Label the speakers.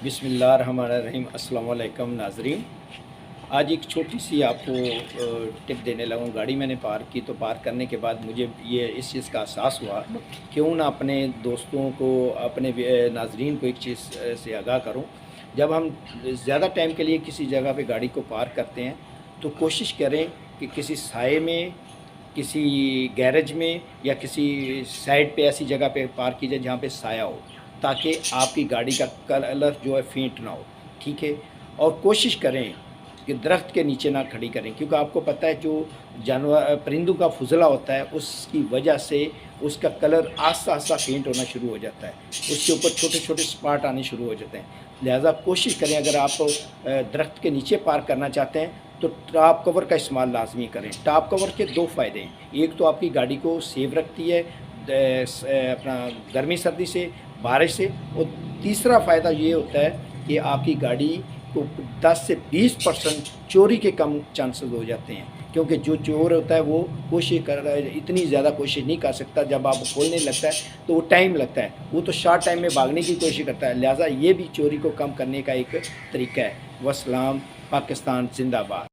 Speaker 1: बिस्मिल्लाहिर्रहमानिर्रहीम। अस्सलाम वालेकुम नाज़रीन। आज एक छोटी सी आपको टिप देने लगा हूँ। गाड़ी मैंने पार्क की तो पार्क करने के बाद मुझे ये इस चीज़ का एहसास हुआ, क्यों ना अपने दोस्तों को, अपने नाज़रीन को एक चीज़ से आगाह करूँ। जब हम ज़्यादा टाइम के लिए किसी जगह पे गाड़ी को पार्क करते हैं तो कोशिश करें कि किसी साए में, किसी गैरेज में या किसी साइड पे ऐसी जगह पे पार्क कीजिए जहाँ पे साया हो, ताकि आपकी गाड़ी का कलर जो है फेंट ना हो। ठीक है। और कोशिश करें कि दरख्त के नीचे ना खड़ी करें, क्योंकि आपको पता है जो जानवर परिंदों का फुजला होता है उसकी वजह से उसका कलर आस्ता आस्ता फेंट होना शुरू हो जाता है, उसके ऊपर छोटे छोटे स्पॉट आने शुरू हो जाते हैं। लिहाजा कोशिश करें, अगर आप दरख्त के नीचे पार्क करना चाहते हैं तो टॉप कवर का इस्तेमाल लाजमी करें। टॉप कवर के दो फ़ायदे हैं, एक तो आपकी गाड़ी को सेफ रखती है अपना गर्मी सर्दी से, बारिश से, और तीसरा फ़ायदा ये होता है कि आपकी गाड़ी को 10 से 20% चोरी के कम चांसेस हो जाते हैं, क्योंकि जो चोर होता है वो कोशिश कर रहा है, इतनी ज़्यादा कोशिश नहीं कर सकता। जब आप खोलने लगता है तो वो टाइम लगता है, वो तो शॉर्ट टाइम में भागने की कोशिश करता है। लिहाजा ये भी चोरी को कम करने का एक तरीका है। वस्सलाम। पाकिस्तान जिंदाबाद।